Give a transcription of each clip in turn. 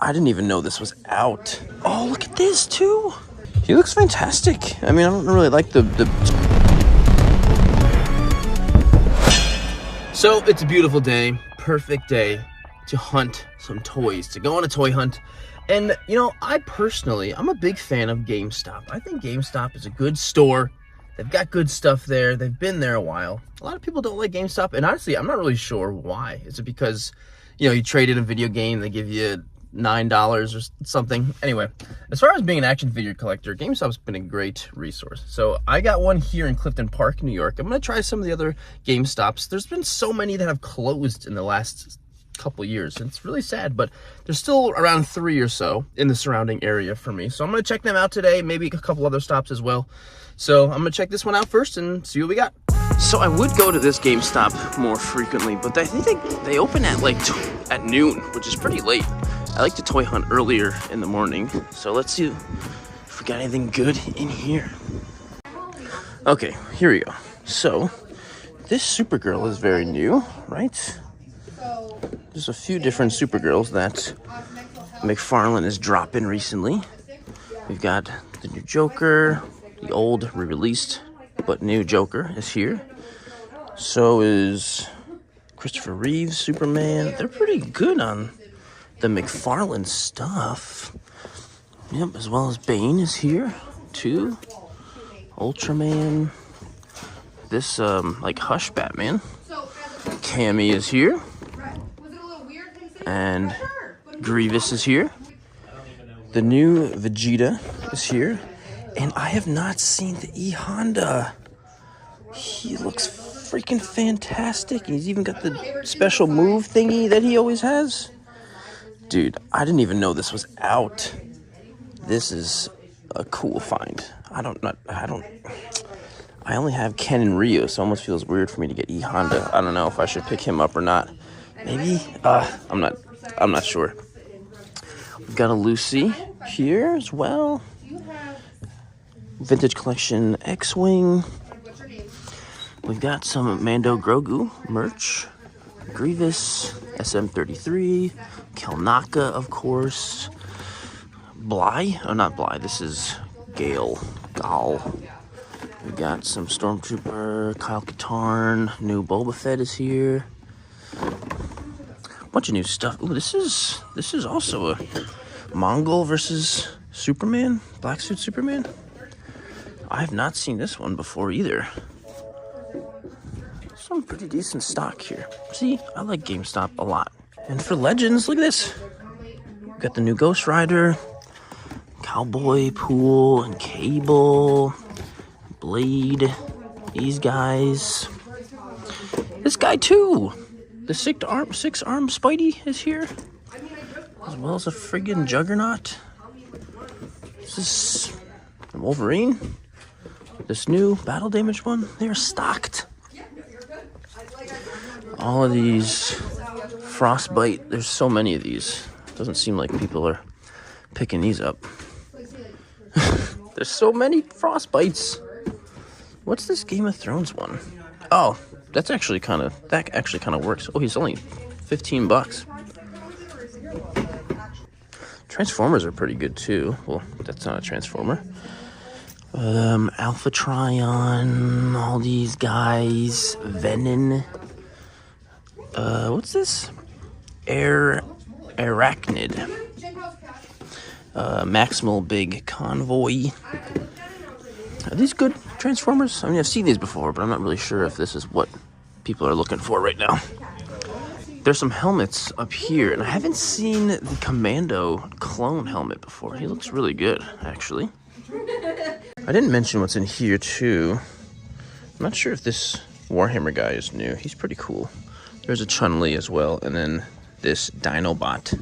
I didn't even know this was out. Oh, look at this too. He looks fantastic. I mean, I don't really like the... So it's a beautiful day, perfect day to hunt some toys, to go on a toy hunt. And you know, I'm a big fan of GameStop. I think GameStop is a good store. They've got good stuff there. They've been there a while. A lot of people don't like GameStop, and honestly, I'm not really sure why. Is it because, you know, you trade in a video game, they give you $9 or something? Anyway, as far as being an action figure collector, GameStop's been a great resource. So I got one here in Clifton Park, New York. I'm gonna try some of the other GameStops. There's been so many that have closed in the last couple years. It's really sad, but there's still around 3 or so in the surrounding area for me. So I'm gonna check them out today, maybe a couple other stops as well. So I'm gonna check this one out first and see what we got. So I would go to this GameStop more frequently, but I think they open at like at noon, which is pretty late. I like to toy hunt earlier in the morning. So let's see if we got anything good in here. Okay, here we go. So this Supergirl is very new, right? There's a few different Supergirls that McFarlane is dropping recently. We've got the new Joker, the old re-released but new Joker is here. So is Christopher Reeve's Superman. They're pretty good on the McFarlane stuff. Yep, as well as Bane is here too. Ultraman. This like Hush Batman. Cammy is here. And Grievous is here. The new Vegeta is here. And I have not seen the E-Honda. He looks freaking fantastic. He's even got the special move thingy that he always has. Dude, I didn't even know this was out. This is a cool find. I only have Ken and Ryu, so it almost feels weird for me to get E-Honda. I don't know if I should pick him up or not. Maybe? I'm not sure. We've got a Lucy here as well. Vintage Collection X-Wing. We've got some Mando Grogu merch. Grievous, SM33, Kelnaka, of course. Bly? Oh, not Bly. This is Gal. We got some Stormtrooper, Kyle Katarn. New Boba Fett is here. Bunch of new stuff. Ooh, this is also a Mongol versus Superman, Black Suit Superman. I have not seen this one before either. Some pretty decent stock here. See, I like GameStop a lot. And for Legends, look at this. We've got the new Ghost Rider, Cowboy, Pool, and Cable, Blade, these guys. This guy too. The six-arm Spidey is here, as well as a friggin' Juggernaut. This is Wolverine. This new battle damage one, they're stocked. All of these Frostbite, there's so many of these. Doesn't seem like people are picking these up. There's so many Frostbites. What's this Game of Thrones one? Oh, that actually kind of works. Oh, he's only $15. Transformers are pretty good too. Well, that's not a Transformer. Alpha Trion, all these guys. Venom. What's this? Arachnid. Maximal Big Convoy. Are these good Transformers? I mean, I've seen these before, but I'm not really sure if this is what people are looking for right now. There's some helmets up here, and I haven't seen the Commando clone helmet before. He looks really good, actually. I didn't mention what's in here, too. I'm not sure if this Warhammer guy is new. He's pretty cool. There's a Chun-Li as well, and then this Dinobot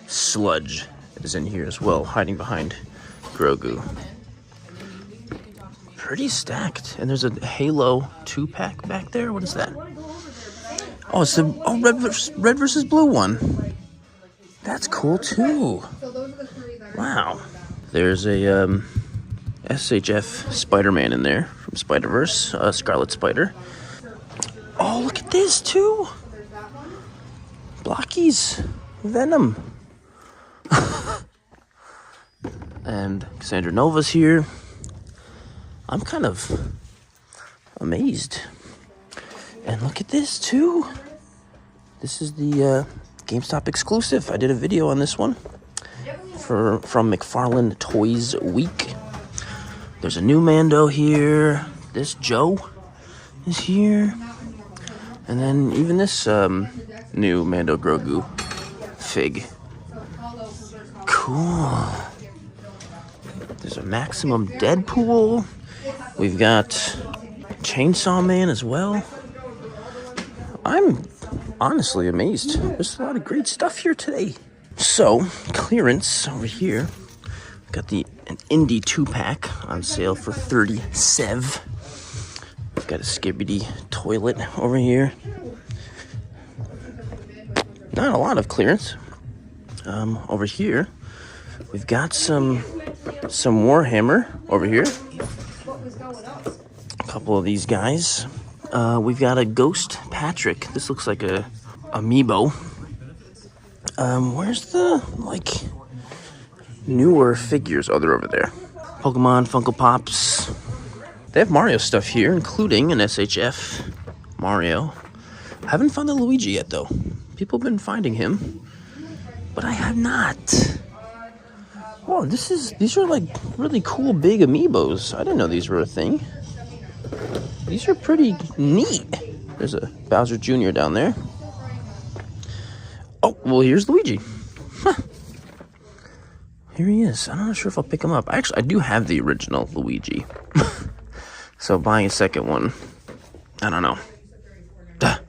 Sludge is in here as well, hiding behind Grogu. Pretty stacked. And there's a Halo 2-pack back there. What is that? Oh, it's the red versus blue one. That's cool too. Wow. There's a SHF Spider-Man in there from Spider-Verse, Scarlet Spider. Oh, look at this too. Blockies Venom. And Cassandra Nova's here. I'm kind of amazed. And look at this too. This is the GameStop exclusive. I did a video on this one from McFarlane Toys Week. There's a new Mando here. This Joe is here. And then even this new Mando Grogu fig. Cool. There's a Maximum Deadpool. We've got Chainsaw Man as well. I'm honestly amazed. There's a lot of great stuff here today. So, clearance over here. Got an Indie 2-pack on sale for $37. We've got a Skibidi toilet over here. Not a lot of clearance. Over here, we've got some Warhammer over here. A couple of these guys. We've got a Ghost Patrick. This looks like a amiibo. Where's the, newer figures? Oh, they're over there. Pokemon, Funko Pops. They have Mario stuff here, including an SHF Mario. I haven't found the Luigi yet, though. People have been finding him, but I have not. Whoa, these are really cool big amiibos. I didn't know these were a thing. These are pretty neat. There's a Bowser Jr. down there. Oh, well, here's Luigi. Huh. Here he is. I'm not sure if I'll pick him up. I do have the original Luigi. So buying a second one, I don't know.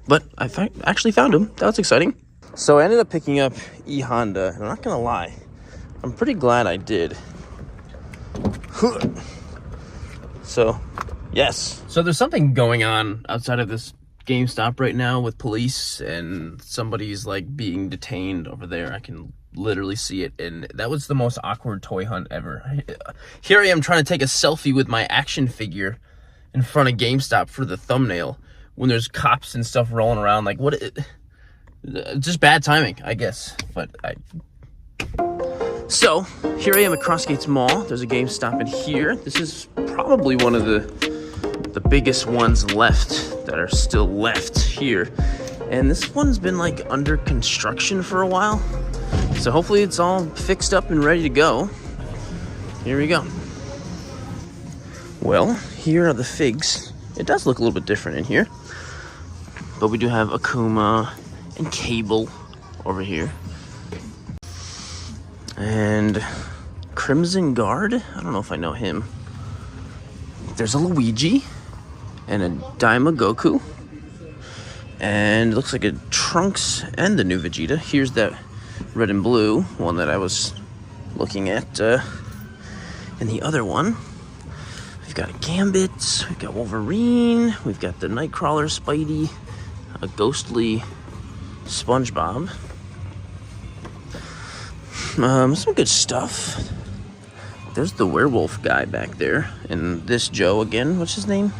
But I actually found him. That was exciting. So I ended up picking up E-Honda, and I'm not gonna lie, I'm pretty glad I did. So, yes. So there's something going on outside of this GameStop right now with police, and somebody's being detained over there. I can literally see it, and that was the most awkward toy hunt ever. Here I am trying to take a selfie with my action figure in front of GameStop for the thumbnail when there's cops and stuff rolling around. Just bad timing, I guess. So here I am at Crossgates Mall. There's a GameStop in here. This is probably one of the biggest ones left that are still left here, and this one's been under construction for a while, so hopefully it's all fixed up and ready to go. Here we go. Well, here are the figs. It does look a little bit different in here, but we do have Akuma and Cable over here, and Crimson Guard. I don't know if I know him. There's a Luigi and a Daima Goku, and it looks like a Trunks and the new Vegeta. Here's that red and blue one that I was looking at, and the other one. We've got a Gambit, we've got Wolverine, we've got the Nightcrawler, Spidey, a ghostly SpongeBob. Some good stuff. There's the werewolf guy back there, and this Joe again. What's his name?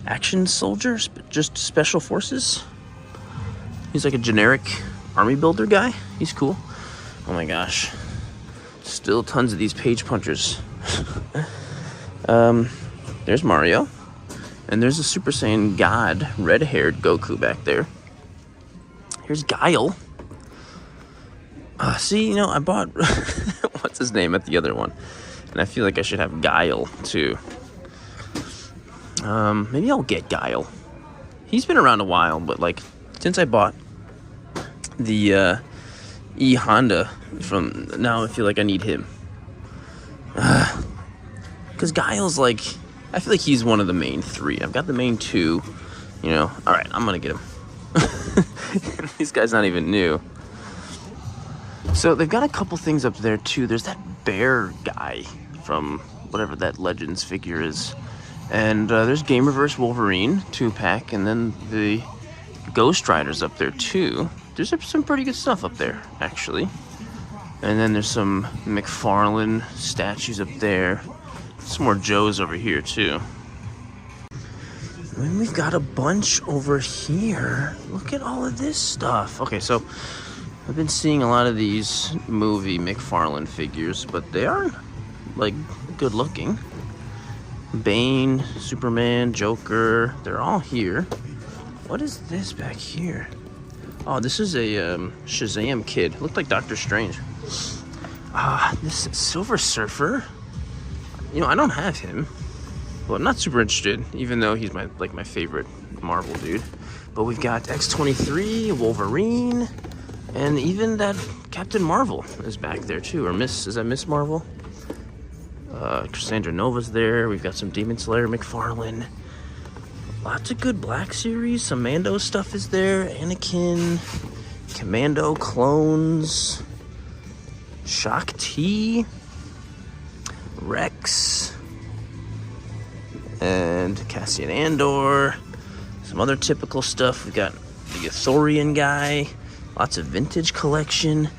Action Soldier, just Special Forces. He's like a generic army builder guy. He's cool. Oh my gosh. Still tons of these page punchers. There's Mario. And there's a Super Saiyan God, red-haired Goku back there. Here's Guile. See, I bought... what's his name at the other one? And I feel like I should have Guile, too. Maybe I'll get Guile. He's been around a while, but, since I bought the, E-Honda now I feel like I need him. Because Guile's, I feel like he's one of the main three. I've got the main two, Alright, I'm gonna get him. This guy's not even new. So they've got a couple things up there too. There's that bear guy from whatever that Legends figure is. And there's Gamerverse Wolverine 2-pack, and then the Ghost Rider's up there too. There's some pretty good stuff up there, actually. And then there's some McFarlane statues up there. Some more Joes over here too. And we've got a bunch over here. Look at all of this stuff. Okay, so I've been seeing a lot of these movie McFarlane figures, but they are, like, good looking. Bane, Superman, Joker, they're all here. What is this back here? Oh, this is a Shazam kid. Looked like Doctor Strange. This Silver Surfer. You know, I don't have him. Well, I'm not super interested, even though he's my favorite Marvel dude. But we've got X-23, Wolverine, and even that Captain Marvel is back there too. Or is that Miss Marvel? Cassandra Nova's there. We've got some Demon Slayer McFarlane. Lots of good Black Series. Some Mando stuff is there. Anakin, Commando clones, Shakti, Rex, and Cassian Andor. Some other typical stuff. We've got the Ithorian guy. Lots of vintage collection.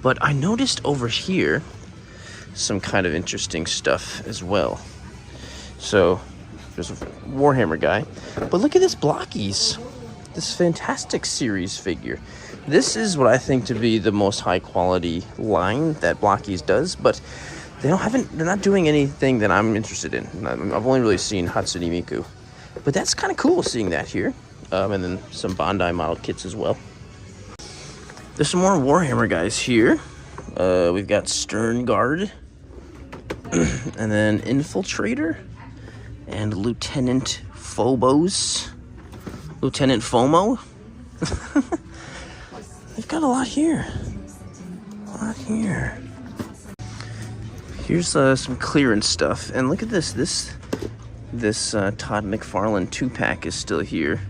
But I noticed over here some kind of interesting stuff as well. So there's a Warhammer guy. But look at this Blockies. This Fantastic Series figure. This is what I think to be the most high quality line that Blockies does, but they're not doing anything that I'm interested in. I've only really seen Hatsune Miku. But that's kind of cool seeing that here. And then some Bandai model kits as well. There's some more Warhammer guys here. We've got Stern Guard. And then Infiltrator. And Lieutenant Phobos. Lieutenant FOMO. They've got a lot here. Here's some clearance stuff. And look at this. This Todd McFarlane 2-pack is still here.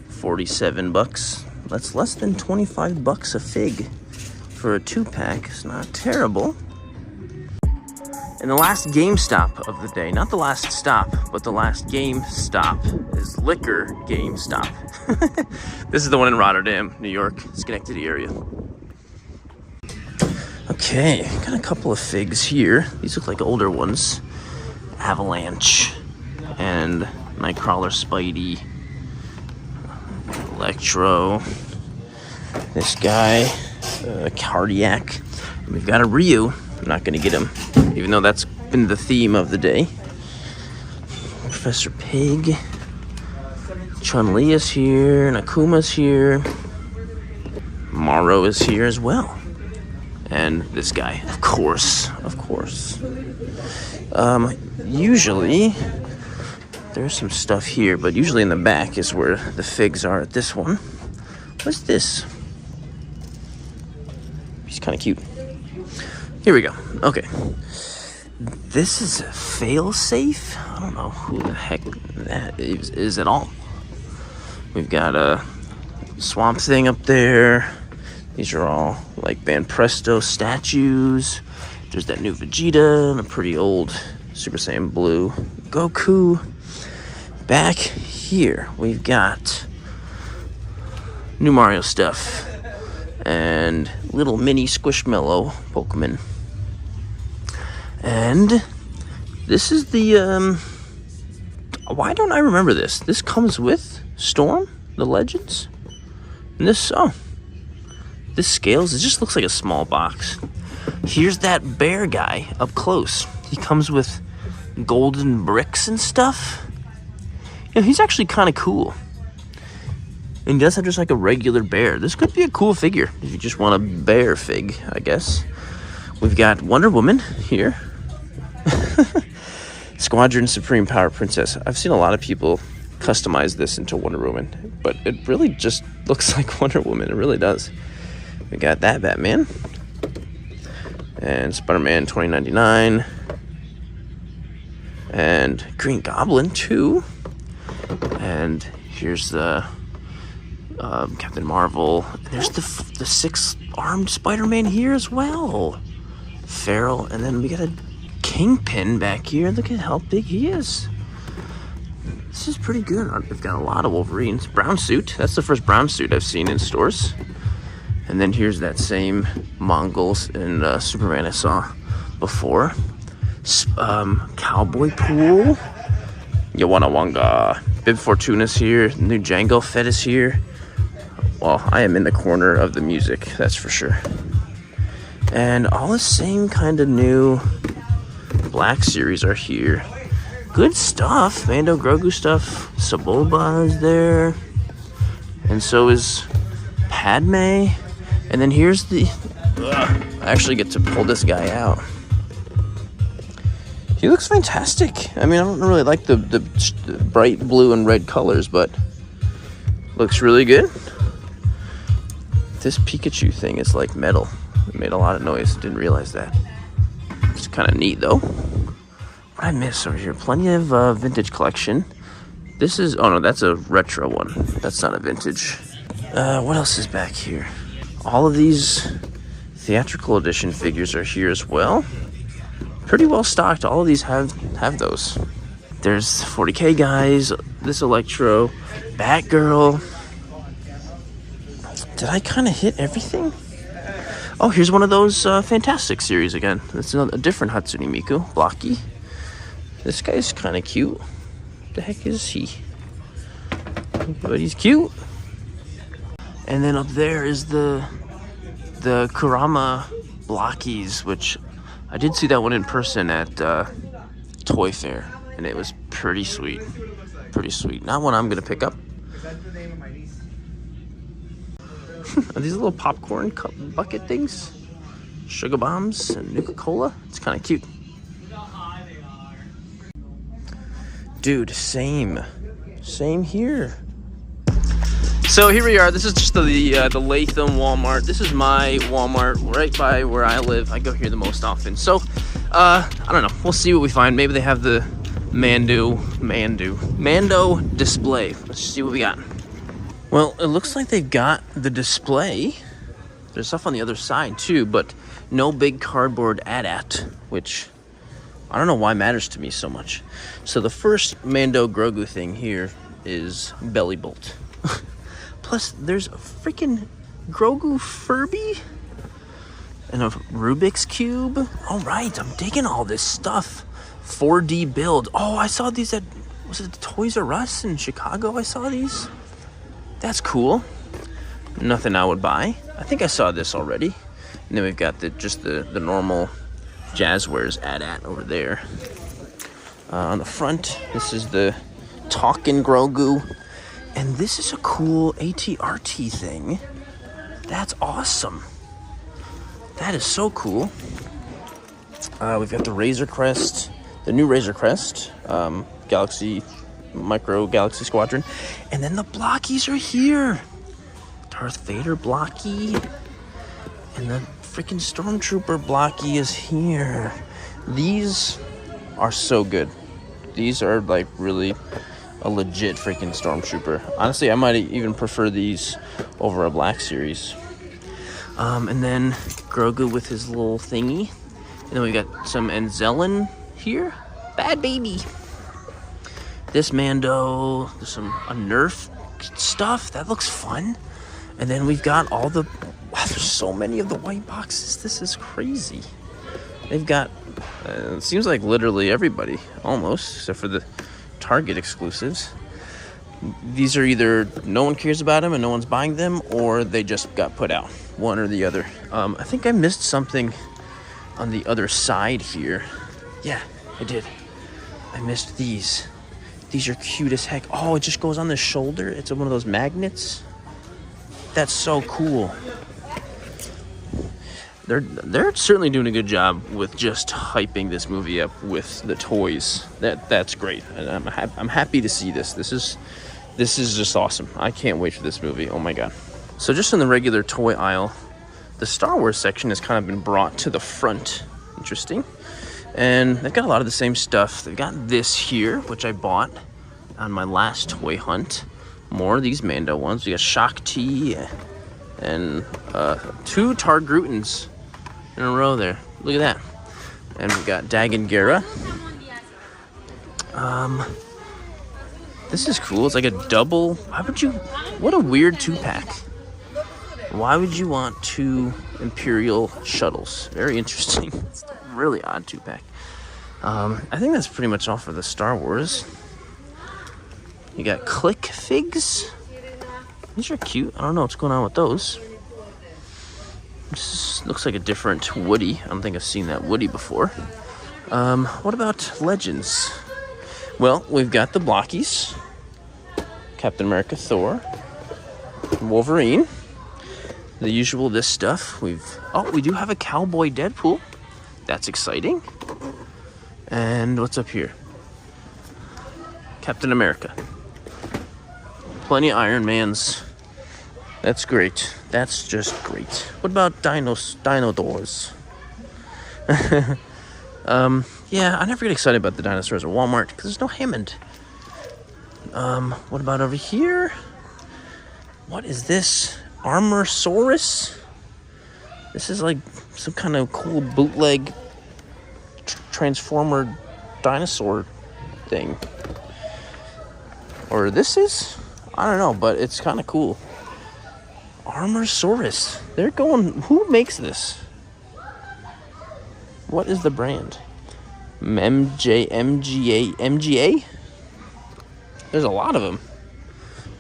$47. That's less than $25 a fig for a 2-pack. It's not terrible. And the last GameStop of the day, not the last stop, but the last GameStop is Liquor GameStop. This is the one in Rotterdam, New York, Schenectady area. Okay, got a couple of figs here. These look like older ones. Avalanche and Nightcrawler Spidey. Electro. This guy, Cardiac. And we've got a Ryu. I'm not gonna get him, even though that's been the theme of the day. Professor Pig. Chun-Li is here, Nakuma's here. Morrow is here as well. And this guy, of course. Usually, there's some stuff here, but usually in the back is where the figs are at this one. What's this? He's kind of cute. Here we go. Okay. This is Failsafe. I don't know who the heck that is at all. We've got a Swamp Thing up there. These are all like Banpresto statues. There's that new Vegeta and a pretty old Super Saiyan Blue Goku. Back here, we've got new Mario stuff and little mini Squishmallow Pokemon. And this is the, why don't I remember this? This comes with Storm, the Legends. And this scales, it just looks like a small box. Here's that bear guy up close. He comes with golden bricks and stuff. You know, he's actually kind of cool. And he does have just like a regular bear. This could be a cool figure if you just want a bear fig, I guess. We've got Wonder Woman here. Squadron Supreme Power Princess. I've seen a lot of people customize this into Wonder Woman, but it really just looks like Wonder Woman. It really does. We got that Batman. And Spider-Man 2099. And Green Goblin too. And here's the Captain Marvel. There's the 6-armed Spider-Man here as well. Feral. And then we got a Kingpin back here. Look at how big he is. This is pretty good. We've got a lot of Wolverines. Brown suit. That's the first brown suit I've seen in stores. And then here's that same Mongols and Superman I saw before. Cowboy Pool. Yawanawanga. Bib Fortuna's here. New Django Fett is here. Well, I am in the corner of the music, that's for sure. And all the same kind of new Black Series are here. Good stuff. Mando Grogu stuff. Saboba is there. And so is Padme. And then here's the... I actually get to pull this guy out. He looks fantastic. I mean, I don't really like the bright blue and red colors, but looks really good. This Pikachu thing is like metal. It made a lot of noise. Didn't realize that. It's kind of neat, though. What I miss over here? Plenty of vintage collection. This is... Oh, no, that's a retro one. That's not a vintage. What else is back here? All of these theatrical edition figures are here as well. Pretty well stocked. All of these have those. There's 40K guys, this Electro, Batgirl. Did I kind of hit everything? Oh, here's one of those Fantastic series again. It's a different Hatsune Miku, Blocky. This guy's kind of cute. What the heck is he? But he's cute. And then up there is the Kurama Blockies, which I did see that one in person at Toy Fair, and it was pretty sweet. Pretty sweet. Not one I'm gonna pick up. Are these little popcorn cup bucket things? Sugar bombs and Nuka-Cola? It's kind of cute. Dude, same here. So here we are. This is just the Latham Walmart. This is my Walmart right by where I live. I go here the most often. So, I don't know. We'll see what we find. Maybe they have the Mando display. Let's see what we got. Well, it looks like they've got the display. There's stuff on the other side too, but no big cardboard AT-AT, which I don't know why matters to me so much. So the first Mando Grogu thing here is Belly Bolt. Plus, there's a freaking Grogu Furby and a Rubik's Cube. All right, I'm digging all this stuff. 4D build. Oh, I saw these at, was it Toys R Us in Chicago? I saw these. That's cool. Nothing I would buy. I think I saw this already. And then we've got the normal Jazzwares AT-AT over there. On the front, this is the Talkin' Grogu. And this is a cool AT-RT thing. That's awesome. That is so cool. We've got the Razor Crest, the new Razor Crest, Micro Galaxy Squadron. And then the Blockies are here. Darth Vader Blocky. And the freaking Stormtrooper Blocky is here. These are so good. These are like really a legit freaking Stormtrooper. Honestly, I might even prefer these over a Black Series. And then Grogu with his little thingy. And then we got some Anzellan here. Bad baby. This Mando, there's some Nerf stuff. That looks fun. And then we've got all the... Wow, there's so many of the white boxes. This is crazy. They've got... it seems like literally everybody, almost, except for the Target exclusives. These are either no one cares about them and no one's buying them, or they just got put out. One or the other. I think I missed something on the other side here. Yeah, I did. I missed these. These are cute as heck. Oh, it just goes on the shoulder. It's one of those magnets. That's so cool. They're certainly doing a good job with just hyping this movie up with the toys. That's great. And I'm happy to see this. This is just awesome. I can't wait for this movie. Oh my god. So just in the regular toy aisle, the Star Wars section has kind of been brought to the front. Interesting. And they've got a lot of the same stuff. They've got this here, which I bought on my last toy hunt. More of these Mando ones. We got Shakti and 2 Targrutans in a row there. Look at that. And we've got Dagan Gera. This is cool. It's like a double. Why would you... What a weird 2-pack. Why would you want 2 Imperial shuttles? Very interesting. It's a really odd 2-pack. I think that's pretty much all for the Star Wars. You got Click Figs. These are cute. I don't know what's going on with those. This looks like a different Woody. I don't think I've seen that Woody before. What about Legends? Well, we've got the Blockies. Captain America, Thor, Wolverine. The usual this stuff. We do have a Cowboy Deadpool. That's exciting. And what's up here? Captain America. Plenty of Iron Mans. That's great. That's just great. What about Dino Doors? Yeah, I never get excited about the dinosaurs at Walmart because there's no Hammond. What about over here? What is this? Armorsaurus? This is like some kind of cool bootleg Transformer dinosaur thing. Or this is? I don't know, but it's kind of cool. Armorsaurus. They're going... Who makes this? What is the brand? MGA? There's a lot of them.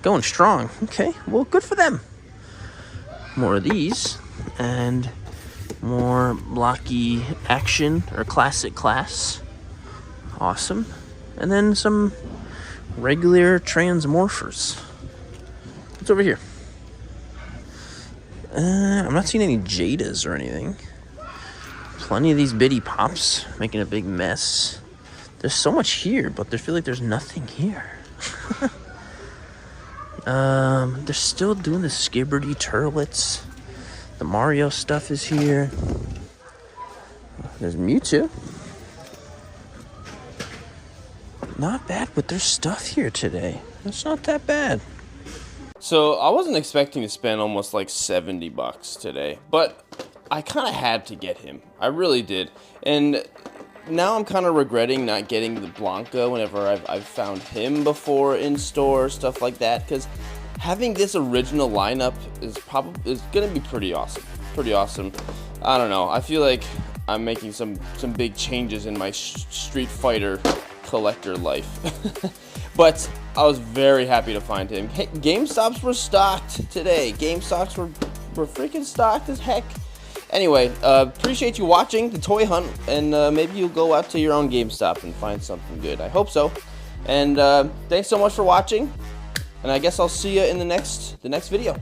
Going strong. Okay, well, good for them. More of these. And more blocky action or classic class. Awesome. And then some regular Transmorphers. What's over here? I'm not seeing any Jadas or anything. Plenty of these bitty pops making a big mess. There's so much here, but I feel like there's nothing here. They're still doing the Skibberty Turlets. The Mario stuff is here. There's Mewtwo. Not bad, but there's stuff here today. It's not that bad. So I wasn't expecting to spend almost like $70 today, but I kind of had to get him. I really did. And now I'm kind of regretting not getting the Blanca whenever I've found him before in store, stuff like that, because having this original lineup is gonna be pretty awesome. Pretty awesome. I don't know. I feel like I'm making some big changes in my Street Fighter collector life. But I was very happy to find him. Hey, GameStops were stocked today. GameStops were freaking stocked as heck. Anyway, appreciate you watching the toy hunt, and maybe you'll go out to your own GameStop and find something good. I hope so. And thanks so much for watching, and I guess I'll see you in the next video.